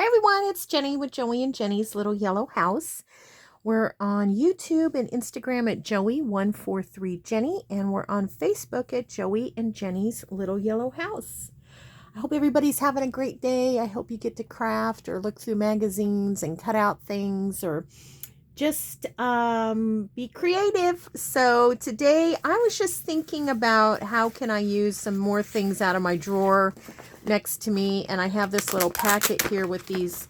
Hi everyone, it's Jenny with Joey and Jenny's Little Yellow House. We're on YouTube and Instagram at Joey143Jenny, and we're on Facebook at Joey and Jenny's Little Yellow House. I hope everybody's having a great day. I hope you get to craft or look through magazines and cut out things or just be creative. So today I was just thinking about how can I use some more things out of my drawer next to me, and I have this little packet here with these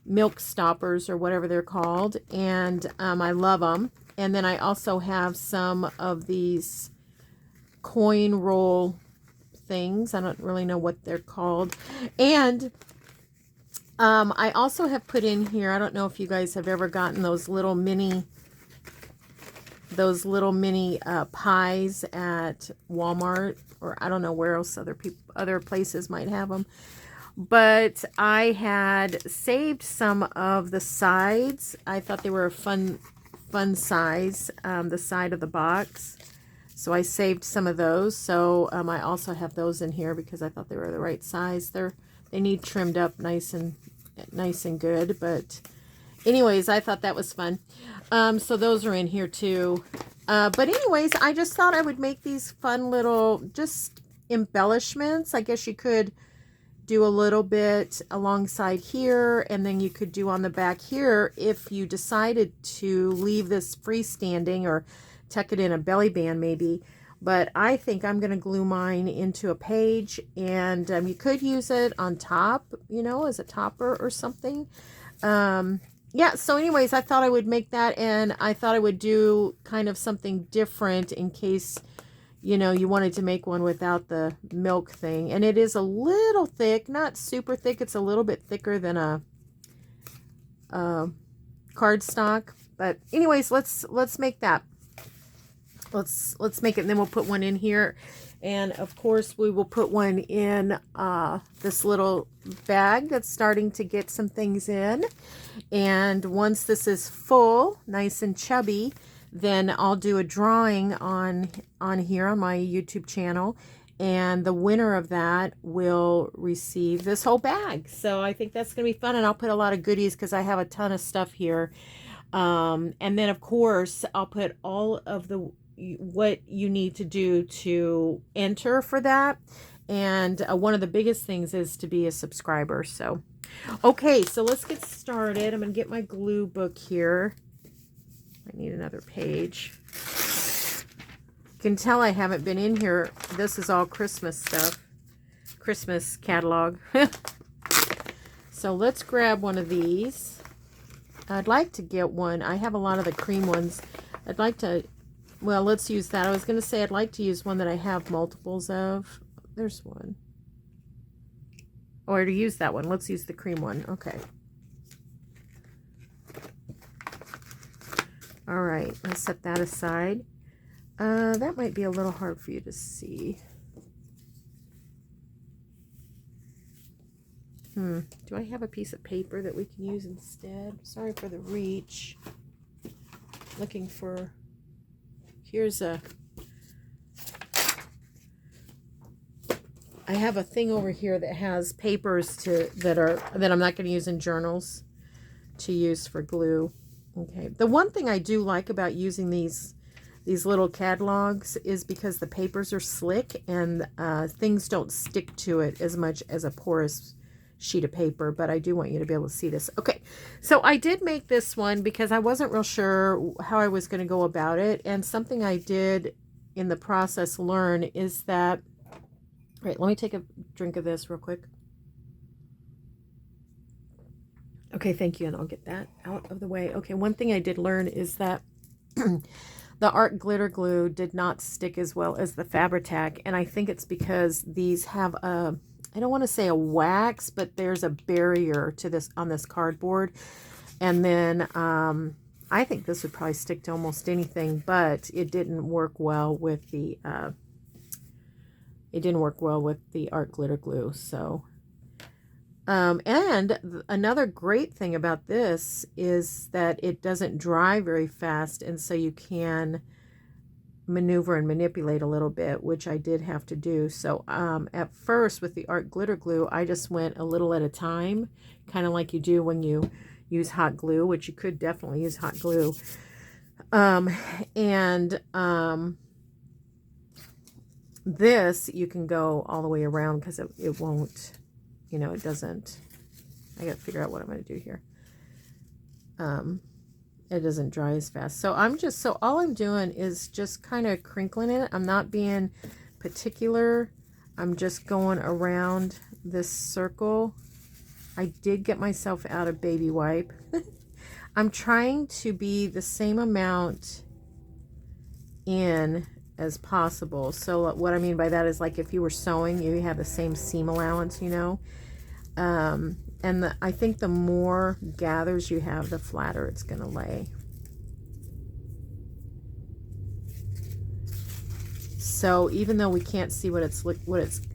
milk stoppers or whatever they're called, and I love them. And then I also have some of these coin roll things. I don't really know what they're called. And I also have put in here, I don't know if you guys have ever gotten those little mini pies at Walmart, or I don't know where else other places might have them. But I had saved some of the sides. I thought they were a fun size, the side of the box. So I saved some of those. So I also have those in here because I thought they were the right size. They need trimmed up nice and good. But anyways, I thought that was fun. So those are in here too. But anyways, I just thought I would make these fun little just embellishments. I guess you could do a little bit alongside here, and then you could do on the back here if you decided to leave this freestanding or tuck it in a belly band maybe. But I think I'm going to glue mine into a page, and you could use it on top, you know, as a topper or something. Yeah, so anyways, I thought I would make that, and I thought I would do kind of something different in case, you know, you wanted to make one without the milk thing. And it is a little thick, not super thick. It's a little bit thicker than a cardstock. But anyways, let's make that. Let's make it, and then we'll put one in here. And of course, we will put one in this little bag that's starting to get some things in. And once this is full, nice and chubby, then I'll do a drawing on here on my YouTube channel, and the winner of that will receive this whole bag. So I think that's going to be fun, and I'll put a lot of goodies because I have a ton of stuff here. And then of course I'll put all of what you need to do to enter for that. And one of the biggest things is to be a subscriber. So okay, so let's get started. I'm going to get my glue book here. I need another page. You can tell I haven't been in here. This is all Christmas stuff. Christmas catalog. So let's grab one of these. I'd like to get one. I have a lot of the cream ones. I'd like to, well, let's use that. I was going to say I'd like to use one that I have multiples of. There's one. Or to use that one. Let's use the cream one. Okay. All right, let's set that aside. That might be a little hard for you to see. Do I have a piece of paper that we can use instead? Sorry for the reach. Looking for, here's a, I have a thing over here that has papers that I'm not going to use in journals to use for glue. Okay, the one thing I do like about using these little catalogs is because the papers are slick and things don't stick to it as much as a porous sheet of paper. But I do want you to be able to see this. Okay, so I did make this one because I wasn't real sure how I was going to go about it. And something I did in the process learn is that, all right, let me take a drink of this real quick. Okay, thank you, and I'll get that out of the way. Okay, one thing I did learn is that the art glitter glue did not stick as well as the Fabri-Tac, and I think it's because these have a, I don't want to say a wax, but there's a barrier to this on this cardboard. And then I think this would probably stick to almost anything, but it didn't work well with the art glitter glue. So and another great thing about this is that it doesn't dry very fast, and so you can maneuver and manipulate a little bit, which I did have to do. So at first with the art glitter glue, I just went a little at a time, kind of like you do when you use hot glue, which you could definitely use hot glue. This you can go all the way around because it won't, you know, it doesn't. I got to figure out what I'm going to do here. It doesn't dry as fast. So all I'm doing is just kind of crinkling it. I'm not being particular. I'm just going around this circle. I did get myself out a baby wipe. I'm trying to be the same amount in as possible. So what I mean by that is, like, if you were sewing, you have the same seam allowance, you know. And I think the more gathers you have, the flatter it's going to lay. So even though we can't see what it's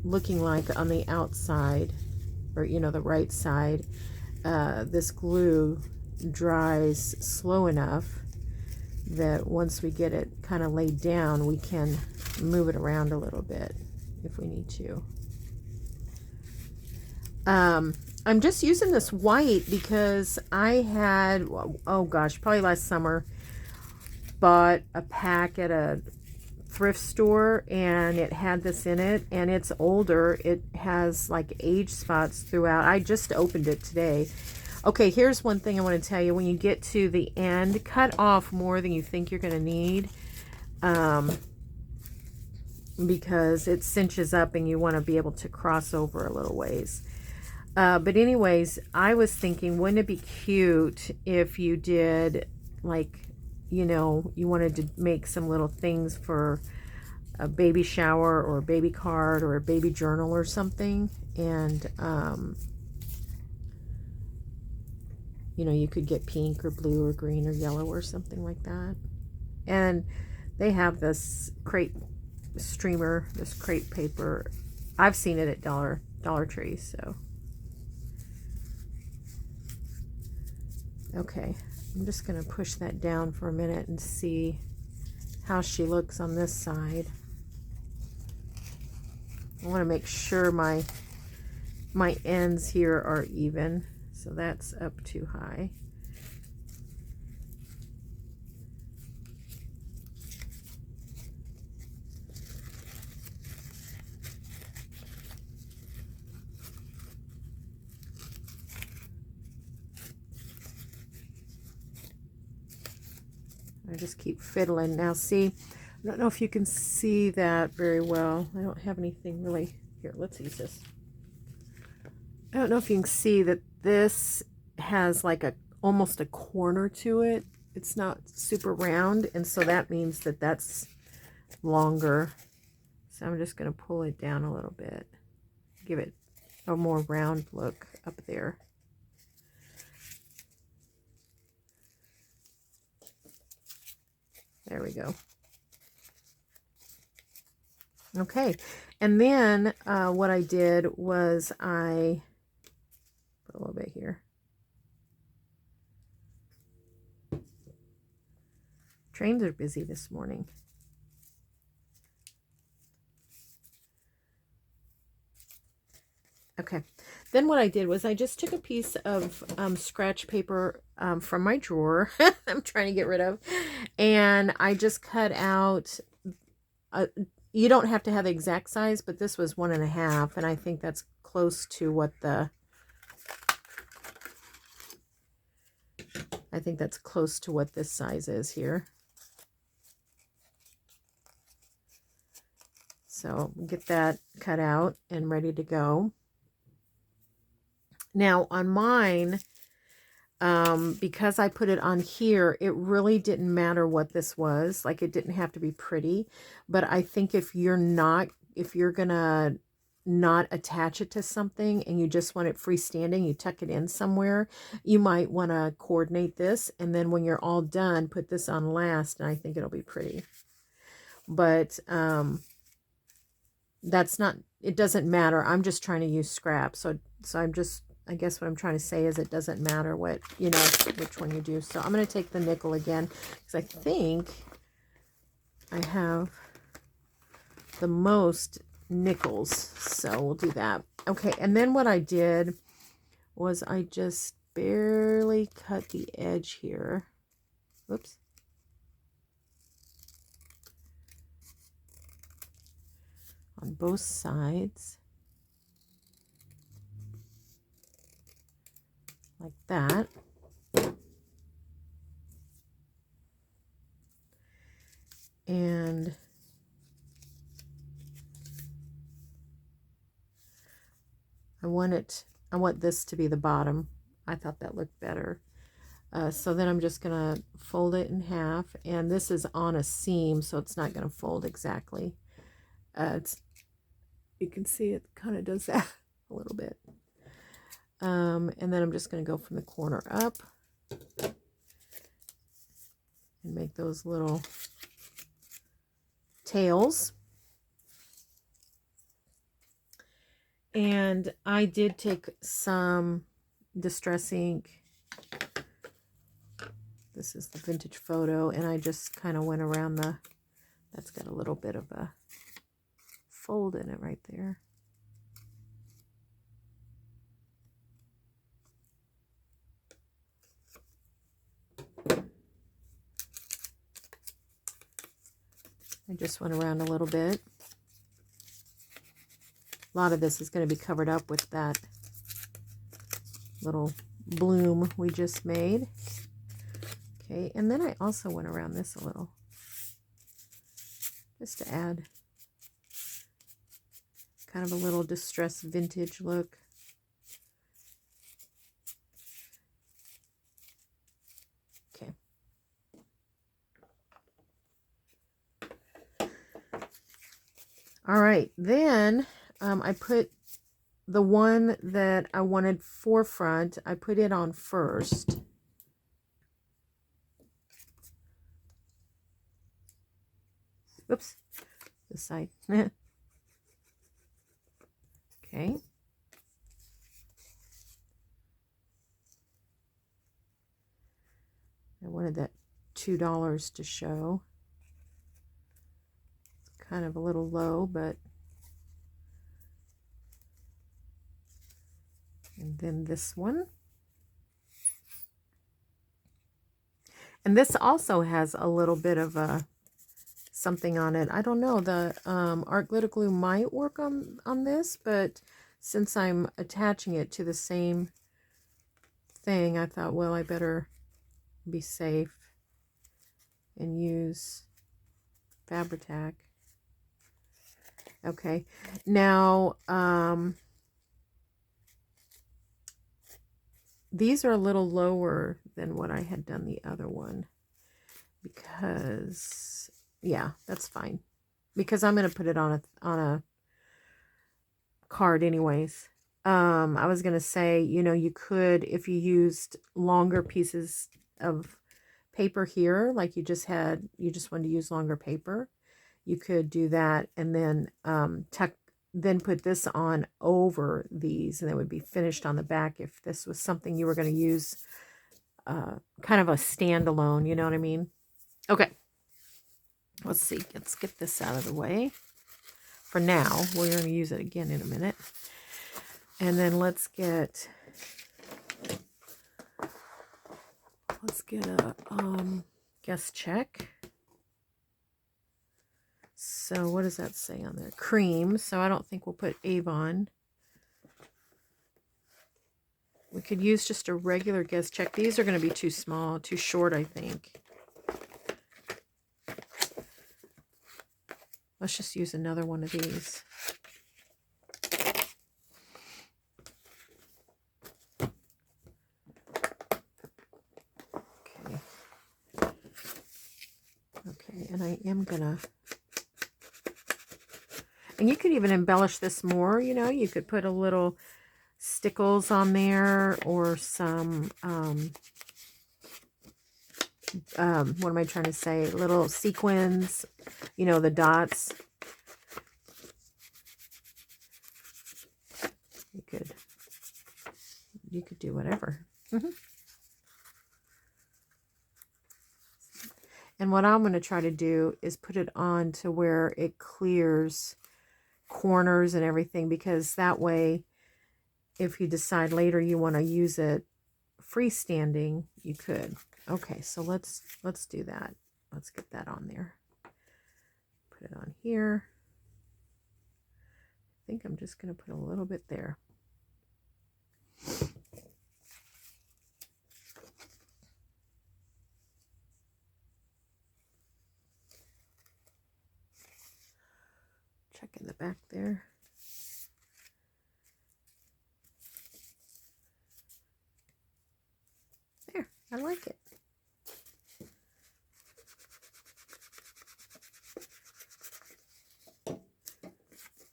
looking like on the outside, or, you know, the right side, this glue dries slow enough that once we get it kind of laid down, we can move it around a little bit if we need to. I'm just using this white because I had, oh gosh, probably last summer, bought a pack at a thrift store, and it had this in it, and it's older. It has like age spots throughout. I just opened it today. Okay, here's one thing I want to tell you. When you get to the end, cut off more than you think you're going to need, because it cinches up and you want to be able to cross over a little ways. But anyways, I was thinking, wouldn't it be cute if you did, like, you know, you wanted to make some little things for a baby shower or a baby card or a baby journal or something. And, you know, you could get pink or blue or green or yellow or something like that. And they have this crepe streamer, this crepe paper. I've seen it at Dollar Tree, so. Okay, I'm just going to push that down for a minute and see how she looks on this side. I want to make sure my ends here are even, so that's up too high. I just keep fiddling. Now see, I don't know if you can see that very well. I don't have anything really. Here, let's use this. I don't know if you can see that this has like almost a corner to it. It's not super round, and so that means that that's longer. So I'm just going to pull it down a little bit. Give it a more round look up there. There we go. Okay, and then what I did was I put a little bit here. Trains are busy this morning. Okay, then what I did was I just took a piece of scratch paper from my drawer I'm trying to get rid of, and I just cut out, you don't have to have the exact size, but this was 1.5, and I think that's close to what this size is here. So get that cut out and ready to go. Now on mine, because I put it on here, it really didn't matter what this was. Like, it didn't have to be pretty, but I think if you're gonna not attach it to something and you just want it freestanding, you tuck it in somewhere, you might want to coordinate this, and then when you're all done, put this on last, and I think it'll be pretty. But that's not, it doesn't matter. I'm just trying to use scrap, so I'm just, I guess what I'm trying to say is it doesn't matter what, you know, which one you do. So I'm going to take the nickel again, because I think I have the most nickels, so we'll do that. Okay, and then what I did was I just barely cut the edge here. Whoops. On both sides. Like that. And I want this to be the bottom. I thought that looked better. So then I'm just going to fold it in half. And this is on a seam, so it's not going to fold exactly. You can see it kind of does that a little bit. And then I'm just going to go from the corner up and make those little tails. And I did take some Distress ink. This is the vintage photo, and I just kind of went around that's got a little bit of a fold in it right there. I just went around a little bit. A lot of this is going to be covered up with that little bloom we just made. Okay, and then I also went around this a little, just to add kind of a little distressed vintage look. Okay. All right, then I put the one that I wanted forefront, I put it on first. Oops, this side. Okay. I wanted that $2 to show. It's kind of a little low, but... And then this one. And this also has a little bit of a something on it. I don't know, the art glitter glue might work on this, but since I'm attaching it to the same thing, I thought, well, I better be safe and use Fabri-Tac. Okay, now these are a little lower than what I had done the other one, because yeah, that's fine, because I'm going to put it on a card anyways. I was going to say, you know, you could, if you used longer pieces of paper here, like you just wanted to use longer paper, you could do that, and then then put this on over these, and it would be finished on the back if this was something you were going to use kind of a standalone, you know what I mean? Okay. Let's see. Let's get this out of the way. For now, we're going to use it again in a minute. And then let's get a guess check. So what does that say on there? Cream. So I don't think we'll put Avon. We could use just a regular guess check. These are going to be too small, too short, I think. Let's just use another one of these. Okay. Okay, and I am gonna... And you could even embellish this more, you know. You could put a little stickles on there, or some, what am I trying to say? Little sequins, you know, the dots. You could do whatever. And what I'm going to try to do is put it on to where it clears corners and everything, because that way, if you decide later you want to use it freestanding, you could. Okay, so let's do that. Let's get that on there. Put it on here. I think I'm just going to put a little bit there. Check in the back there. There, I like it.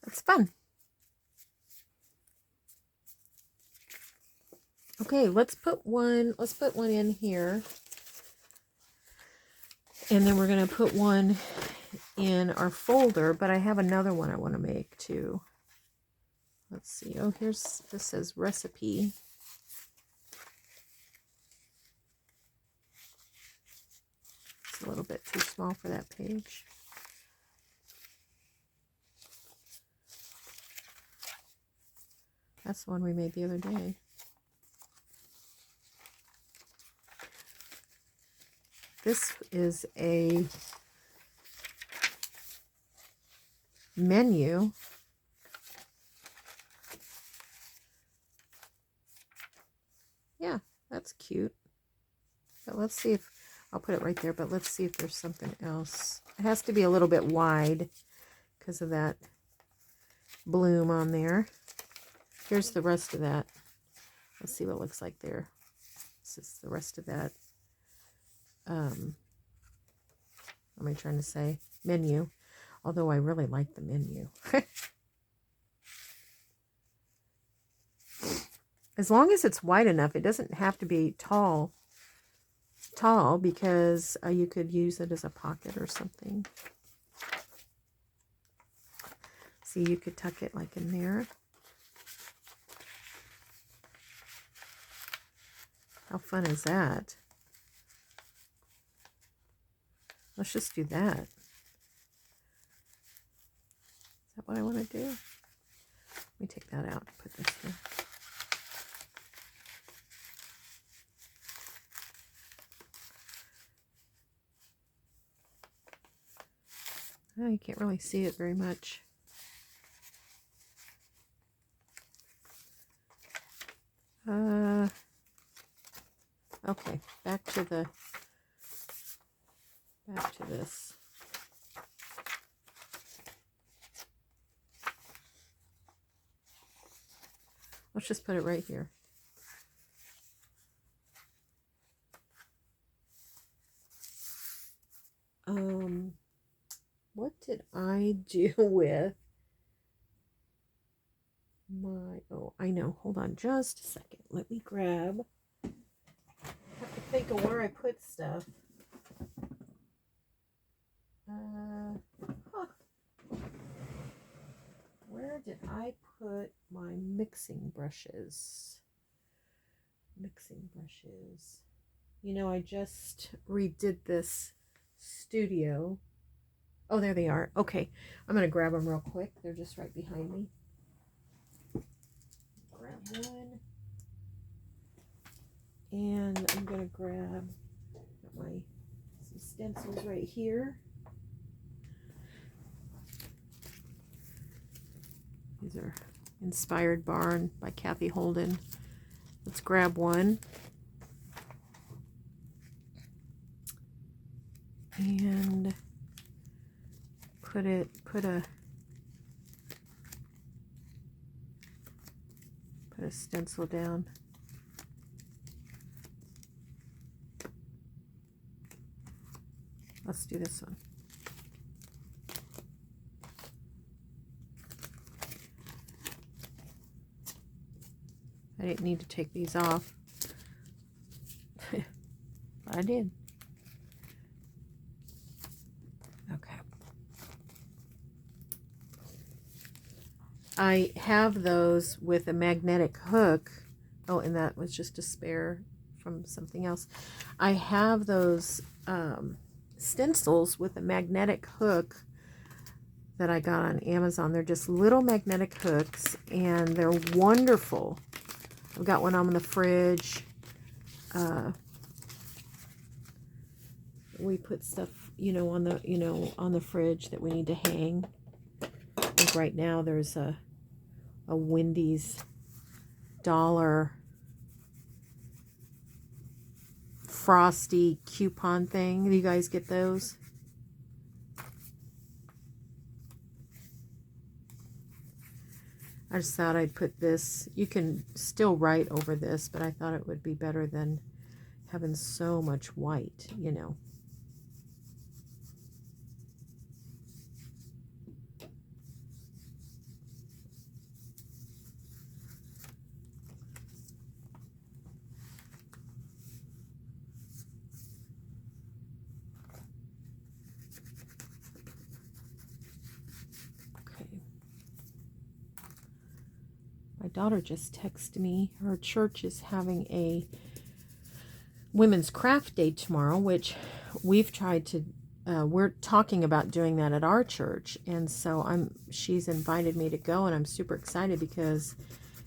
That's fun. Okay, let's put one in here. And then we're going to put one in our folder, but I have another one I want to make too. Let's see. Oh, this says recipe. It's a little bit too small for that page. That's the one we made the other day. This is a menu. Yeah, that's cute. But let's see if, I'll put it right there, but let's see if there's something else. It has to be a little bit wide because of that bloom on there. Here's the rest of that. Let's see what it looks like there. This is the rest of that. What am I trying to say? Menu. Although I really like the menu. As long as it's wide enough, it doesn't have to be tall, because you could use it as a pocket or something. See, you could tuck it like in there. How fun is that? Let's just do that. Is that what I want to do? Let me take that out and put this here. Oh, you can't really see it very much. Okay, back to this. Let's just put it right here. What did I do with my, oh, I know, hold on just a second. Let me grab, I have to think of where I put stuff. Where did I put my mixing brushes? You know, I just redid this studio. Oh, there they are. Okay, I'm going to grab them real quick. They're just right behind me. Grab one. And I'm going to grab some stencils right here. These are Inspired Barn by Kathy Holden. Let's grab one. And put a stencil down. Let's do this one. I didn't need to take these off. But I did. Okay. I have those with a magnetic hook. Oh, and that was just a spare from something else. I have those stencils with a magnetic hook that I got on Amazon. They're just little magnetic hooks, and they're wonderful. I've got one on the fridge. We put stuff, on the fridge that we need to hang. I think right now there's a Wendy's dollar frosty coupon thing. Do you guys get those? I just thought I'd put this. You can still write over this, but I thought it would be better than having so much white, My daughter just texted me. Her church is having a women's craft day tomorrow, which we've tried to, we're talking about doing that at our church. And so she's invited me to go, and I'm super excited because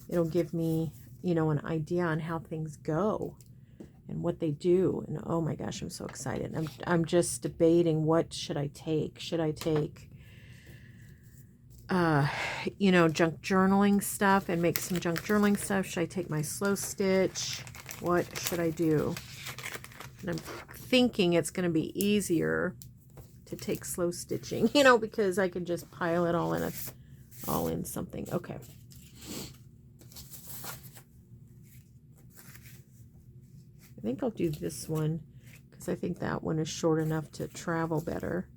it'll give me, an idea on how things go and what they do. And oh my gosh, I'm so excited. I'm just debating, what should I take? Should I take junk journaling stuff and make some junk journaling stuff? Should I take my slow stitch? What should I do? And I'm thinking it's going to be easier to take slow stitching, because I can just pile it all in something. Okay. I think I'll do this one because I think that one is short enough to travel better,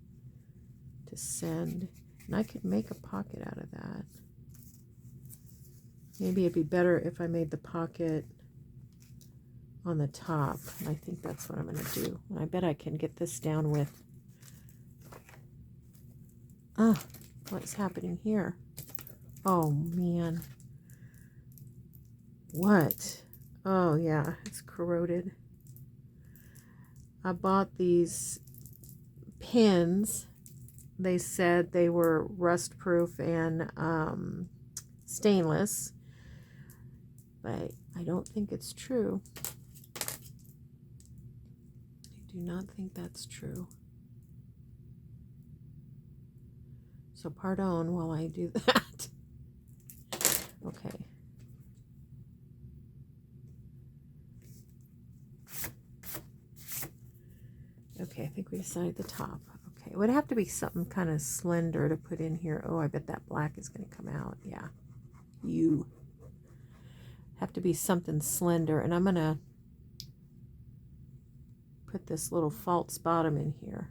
to send. And I could make a pocket out of that. Maybe it'd be better if I made the pocket on the top. And I think that's what I'm going to do. And I bet I can get this down with... what's happening here? Oh, man. What? Oh, yeah. It's corroded. I bought these pins. They said they were rust proof and stainless, but I don't think it's true. I do not think that's true. So pardon while I do that. Okay. Okay, I think we decided the top. It would have to be something kind of slender to put in here. Oh, I bet that black is going to come out. Yeah. Have to be something slender. And I'm going to put this little false bottom in here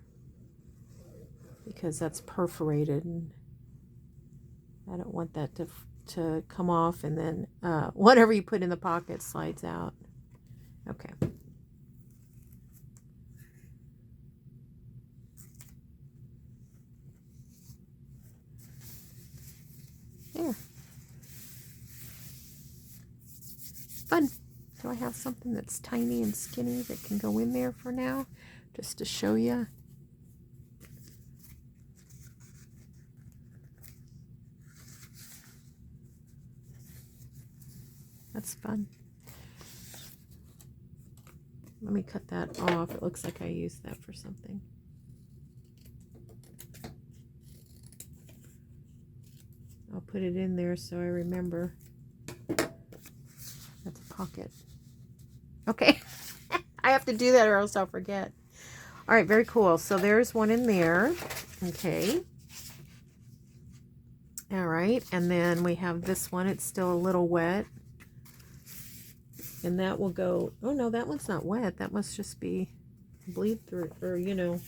because that's perforated. And I don't want that to come off. And then whatever you put in the pocket slides out. Okay. There. Fun. Do I have something that's tiny and skinny that can go in there for now? Just to show you. That's fun. Let me cut that off. It looks like I used that for something. I'll put it in there so I remember. That's a pocket. Okay. I have to do that or else I'll forget. All right, very cool. So there's one in there. Okay. All right, and then we have this one. It's still a little wet. And that will go... Oh, no, that one's not wet. That must just be bleed through, or, kind of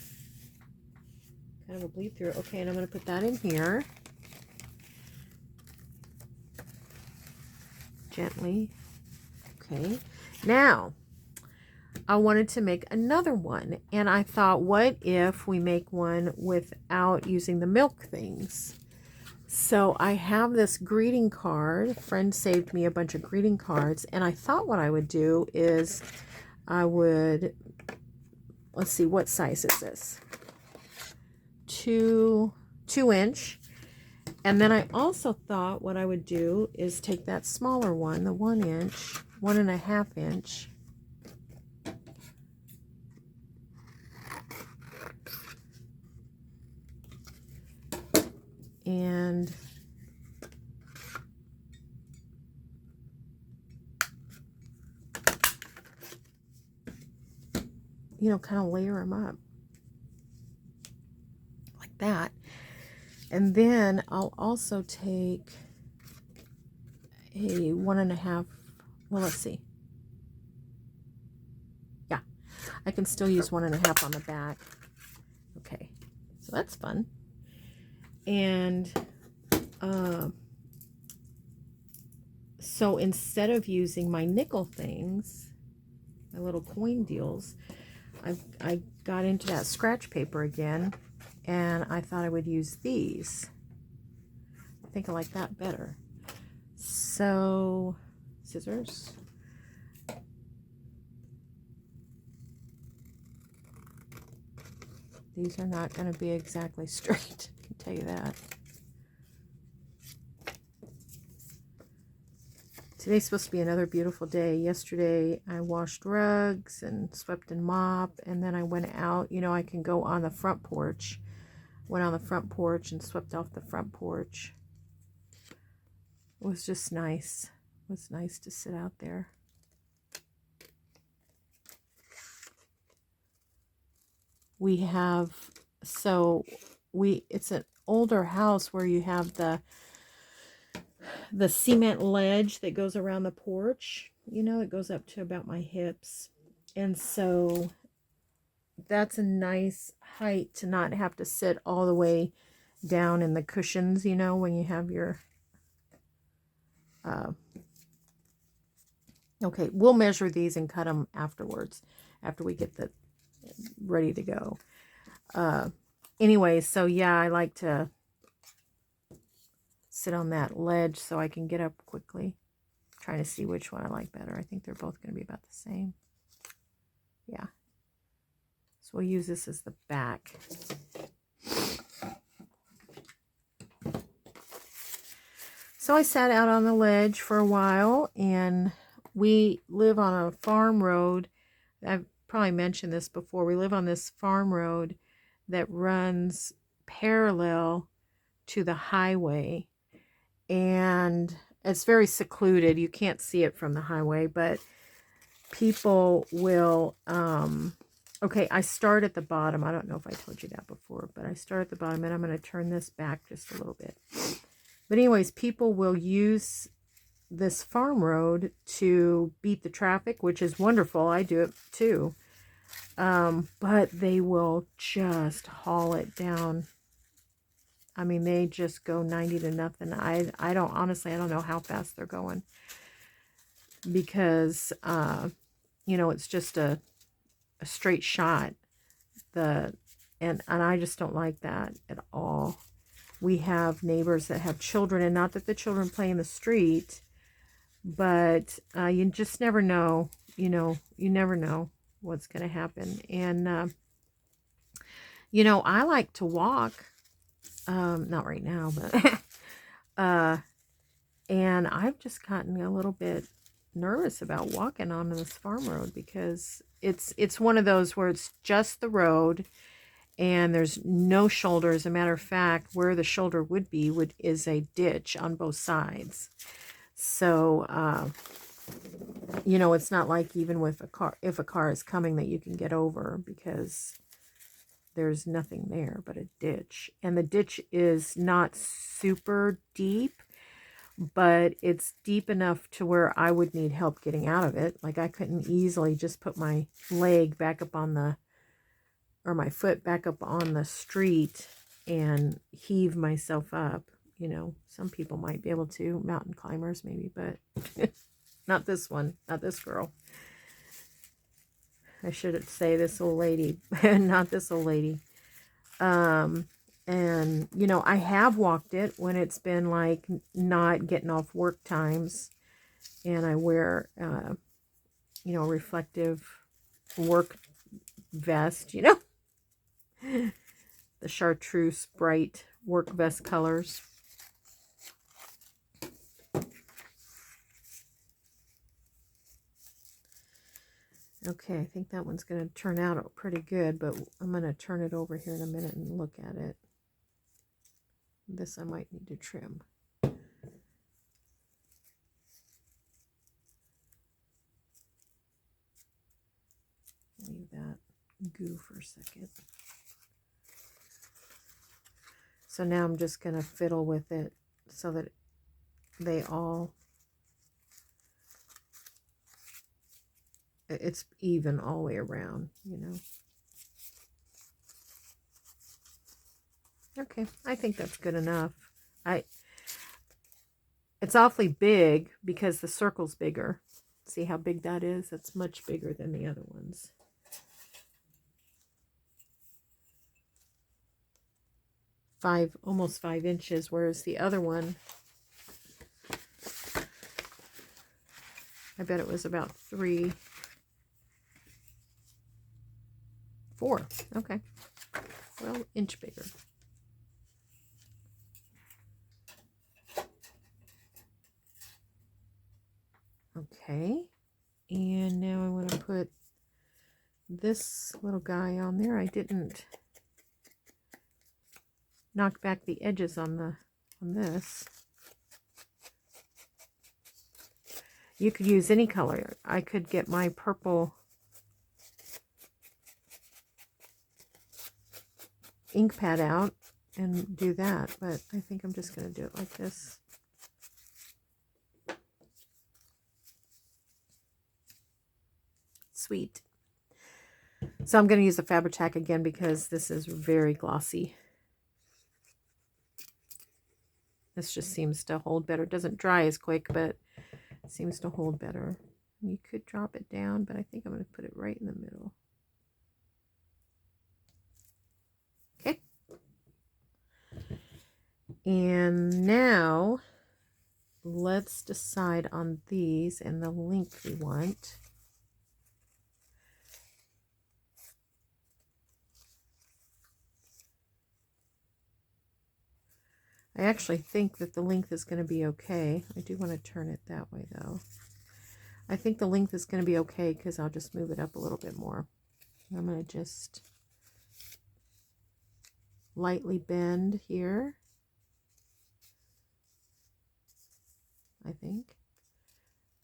a bleed through. Okay, and I'm going to put that in here. Gently. Okay. Now, I wanted to make another one. And I thought, what if we make one without using the milk things? So I have this greeting card. A friend saved me a bunch of greeting cards. And I thought what I would do is I would let's see, what size is this? 2-inch. And then I also thought what I would do is take that smaller one, the 1-inch, 1.5-inch. And you know, kind of layer them up like that. And then I'll also take a 1.5, well, let's see. Yeah, I can still use 1.5 on the back. Okay, so that's fun. And so instead of using my nickel things, my little coin deals, I got into that scratch paper again, and I thought I would use these. I think I like that better. So, scissors. These are not going to be exactly straight, I can tell you that. Today's supposed to be another beautiful day. Yesterday I washed rugs and swept and mopped, and then I went out. You know, I can go on the front porch. Went on the front porch and swept off the front porch. It was just nice. It was nice to sit out there. We have, it's an older house where you have the cement ledge that goes around the porch. You know, it goes up to about my hips. And so that's a nice height to not have to sit all the way down in the cushions, you know, when you have your okay, we'll measure these and cut them afterwards, after we get the ready to go. Anyway, so yeah, I like to sit on that ledge so I can get up quickly. I'm trying to see which one I like better. I think they're both going to be about the same. Yeah. So we'll use this as the back. So I sat out on the ledge for a while, and we live on a farm road. I've probably mentioned this before. We live on this farm road that runs parallel to the highway, and it's very secluded. You can't see it from the highway, but people will okay, I start at the bottom. I don't know if I told you that before, but I start at the bottom, and I'm going to turn this back just a little bit. But anyways, people will use this farm road to beat the traffic, which is wonderful. I do it too. But they will just haul it down. I mean, they just go 90 to nothing. I don't, honestly, I don't know how fast they're going, because, you know, it's just a straight shot. And I just don't like that at all. We have neighbors that have children, and not that the children play in the street, but you just never know. You know, you never know what's going to happen. And, you know, I like to walk, not right now, but, and I've just gotten a little bit nervous about walking onto this farm road, because it's one of those where it's just the road and there's no shoulder. As a matter of fact, where the shoulder would be is a ditch on both sides. So, you know, it's not like even with a car, if a car is coming, that you can get over, because there's nothing there but a ditch. And the ditch is not super deep, but it's deep enough to where I would need help getting out of it. Like, I couldn't easily just put my leg back up on the, or my foot back up on the street and heave myself up. You know, some people might be able to, mountain climbers maybe, but not this one, not this girl. I should say this old lady, not this old lady. And, you know, I have walked it when it's been like not getting off work times, and I wear, you know, reflective work vest, you know. The chartreuse bright work vest colors. Okay, I think that one's going to turn out pretty good, but I'm going to turn it over here in a minute and look at it. This I might need to trim. Leave that goo for a second. So now I'm just going to fiddle with it so that they all, it's even all the way around, you know. Okay, I think that's good enough. It's awfully big because the circle's bigger. See how big that is? That's much bigger than the other ones. Almost 5 inches, whereas the other one, I bet it was about 3, 4. Okay, well, inch bigger. Okay, and now I want to put this little guy on there. I didn't knock back the edges on this. You could use any color. I could get my purple ink pad out and do that, but I think I'm just going to do it like this. Sweet. So I'm going to use the Fabri-Tac again because this is very glossy. This just seems to hold better. It doesn't dry as quick, but it seems to hold better. You could drop it down, but I think I'm going to put it right in the middle. Okay. And now let's decide on these and the length we want. I actually think that the length is going to be okay. I do want to turn it that way though. I think the length is going to be okay because I'll just move it up a little bit more. I'm going to just lightly bend here, I think.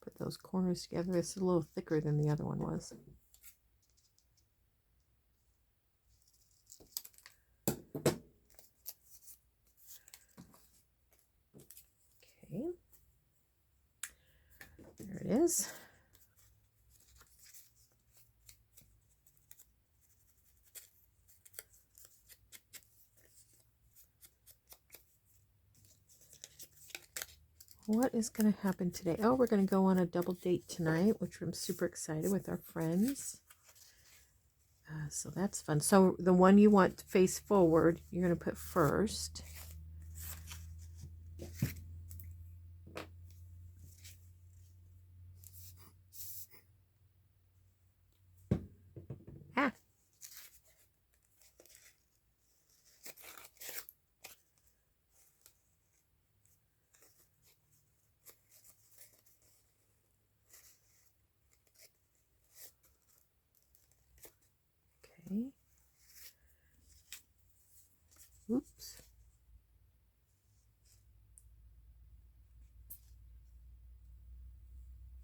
Put those corners together. It's a little thicker than the other one was. Okay. There it is. What is going to happen today? Oh, we're going to go on a double date tonight, which I'm super excited with our friends. So that's fun. So the one you want to face forward, you're going to put first. Ah. Okay. Oops.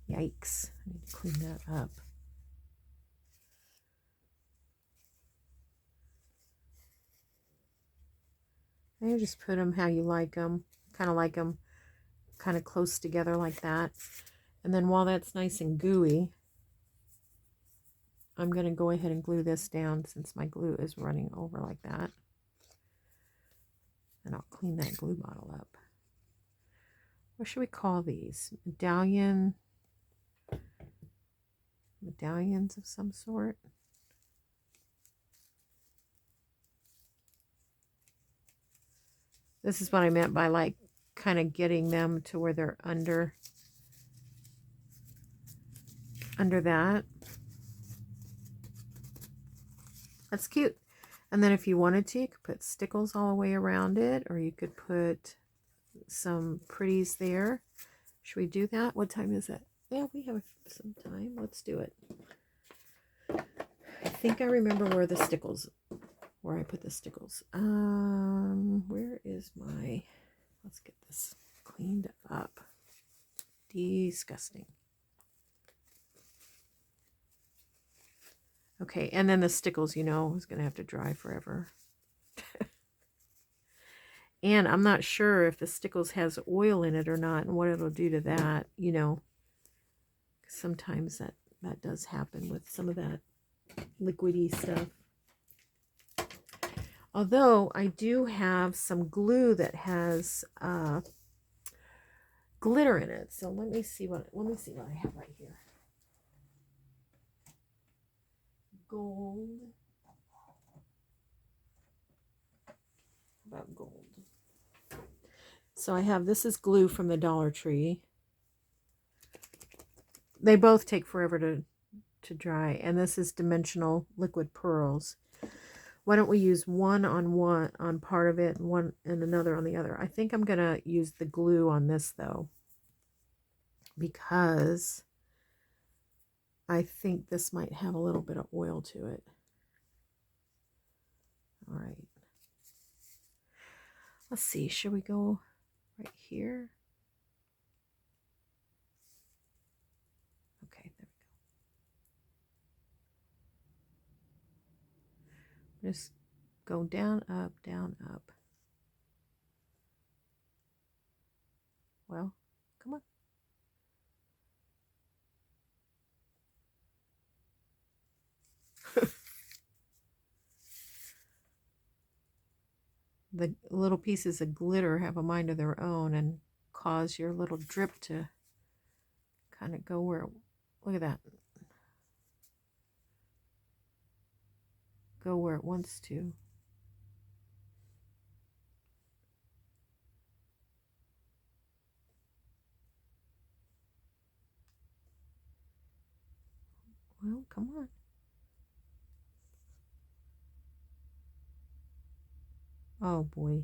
Yikes. I need to clean that up. And you just put them how you like them. Kind of like them kind of close together like that. And then while that's nice and gooey, I'm going to go ahead and glue this down since my glue is running over like that. And I'll clean that glue bottle up. What should we call these? Medallions of some sort. This is what I meant by like kind of getting them to where they're under that. That's cute. And then if you wanted to, you could put stickles all the way around it, or you could put some pretties there. Should we do that? What time is it? Yeah, we have some time. Let's do it. I think I remember where I put the stickles. Where is my, let's get this cleaned up. Disgusting. Okay, and then the stickles, you know, is going to have to dry forever. And I'm not sure if the stickles has oil in it or not, and what it'll do to that, you know. Sometimes that does happen with some of that liquidy stuff. Although I do have some glue that has glitter in it. So let me see what I have right here. Gold. About gold. So I have, this is glue from the Dollar Tree. They both take forever to dry, and this is dimensional liquid pearls. Why don't we use one on part of it and one and another on the other? I think I'm gonna use the glue on this though, because I think this might have a little bit of oil to it. All right. Let's see, should we go right here? Okay, there we go. Just go down, up, down, up. Well, come on. The little pieces of glitter have a mind of their own and cause your little drip to kind of go where, look at that. Go where it wants to. Well, come on. Oh boy.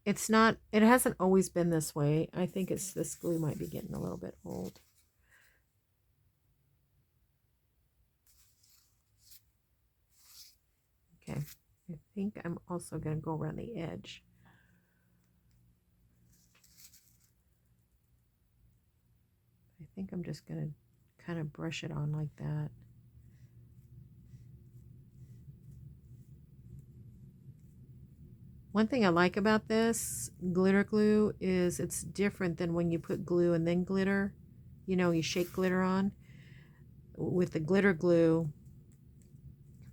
It's not, it hasn't always been this way. I think it's, this glue might be getting a little bit old. Okay, I think I'm also going to go around the edge. I think I'm just going to kind of brush it on like that. One thing I like about this glitter glue is it's different than when you put glue and then glitter. You know, you shake glitter on. With the glitter glue,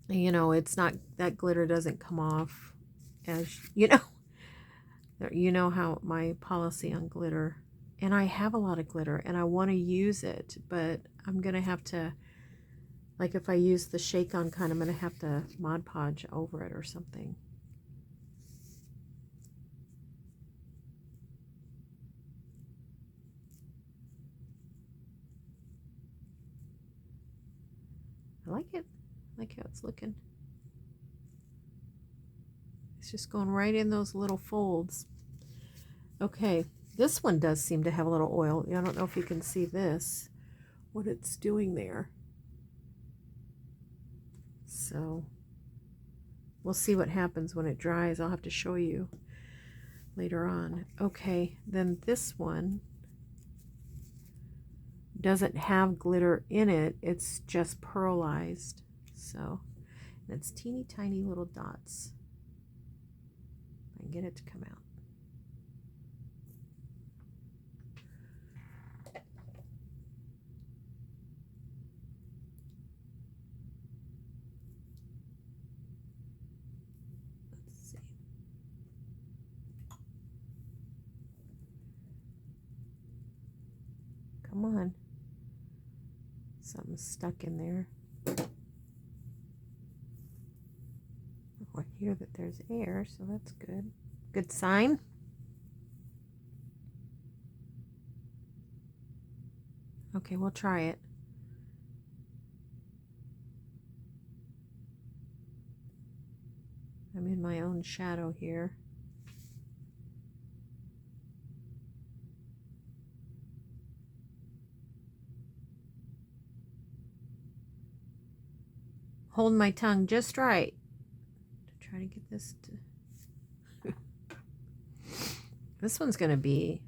you know, it's not, that glitter doesn't come off as, you know how my policy on glitter, and I have a lot of glitter and I want to use it, but I'm going to have to, like if I use the shake on kind, I'm going to have to Mod Podge over it or something. I like it. I like how it's looking. It's just going right in those little folds. Okay, this one does seem to have a little oil. I don't know if you can see this, what it's doing there. So we'll see what happens when it dries. I'll have to show you later on. Okay, then this one doesn't have glitter in it. It's just pearlized. So it's teeny tiny little dots. I can get it to come out. Let's see. Come on. Something's stuck in there. Oh, I hear that there's air, so that's good. Good sign. Okay, we'll try it. one shadow here. Hold my tongue just right to try to get this to... This one's going to be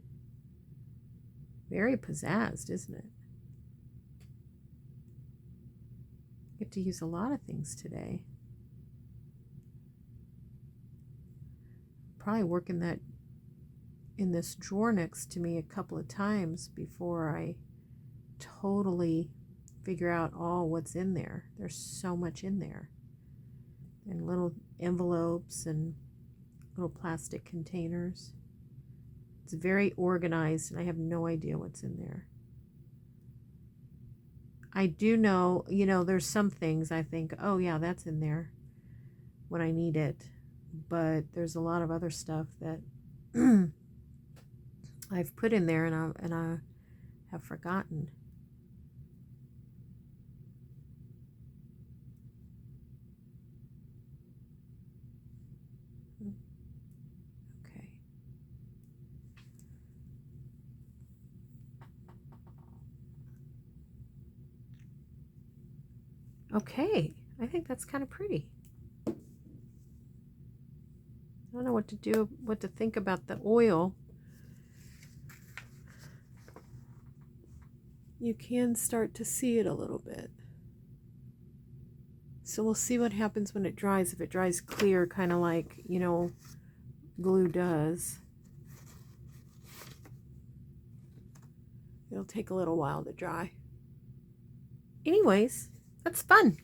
very pizzazzed, isn't it? Get to use a lot of things today. Probably working that in this drawer next to me a couple of times before I totally figure out all what's in there. There's so much in there. And little envelopes and little plastic containers. It's very organized and I have no idea what's in there. I do know, you know, there's some things I think, oh yeah, that's in there when I need it. But there's a lot of other stuff that I've put in there and I have forgotten. Okay. Okay, I think that's kind of pretty. I don't know what to do, what to think about the oil. You can start to see it a little bit. So we'll see what happens when it dries. If it dries clear, kind of like, you know, glue does. It'll take a little while to dry. Anyways, that's fun.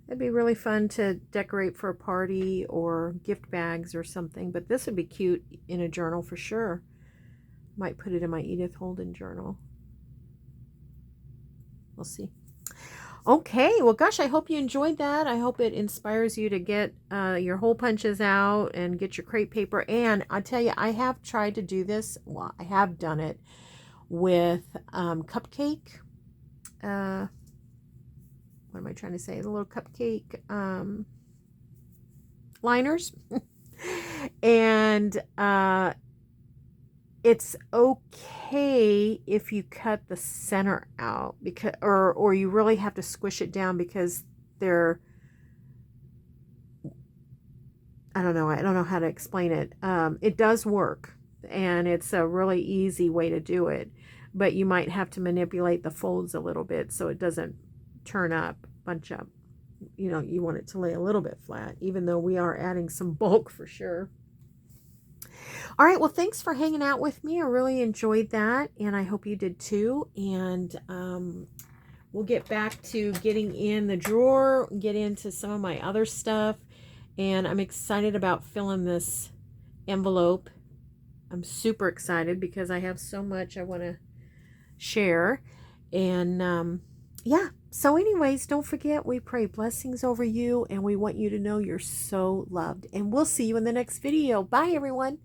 It'd be really fun to decorate for a party or gift bags or something. But this would be cute in a journal for sure. Might put it in my Edith Holden journal. We'll see. Okay, well, gosh, I hope you enjoyed that. I hope it inspires you to get your hole punches out and get your crepe paper. And I tell you, I have tried to do this. Well, I have done it with cupcake. What am I trying to say? The little cupcake liners. And it's okay if you cut the center out, because or you really have to squish it down because they're, I don't know how to explain it. It does work and it's a really easy way to do it, but you might have to manipulate the folds a little bit so it doesn't turn up, bunch up. You know, you want it to lay a little bit flat, even though we are adding some bulk for sure. All right, well, thanks for hanging out with me. I really enjoyed that, and I hope you did too. And we'll get back to getting in the drawer, get into some of my other stuff. And I'm excited about filling this envelope. I'm super excited because I have so much I want to share. And yeah, so anyways, don't forget, we pray blessings over you, and we want you to know you're so loved. And we'll see you in the next video. Bye, everyone.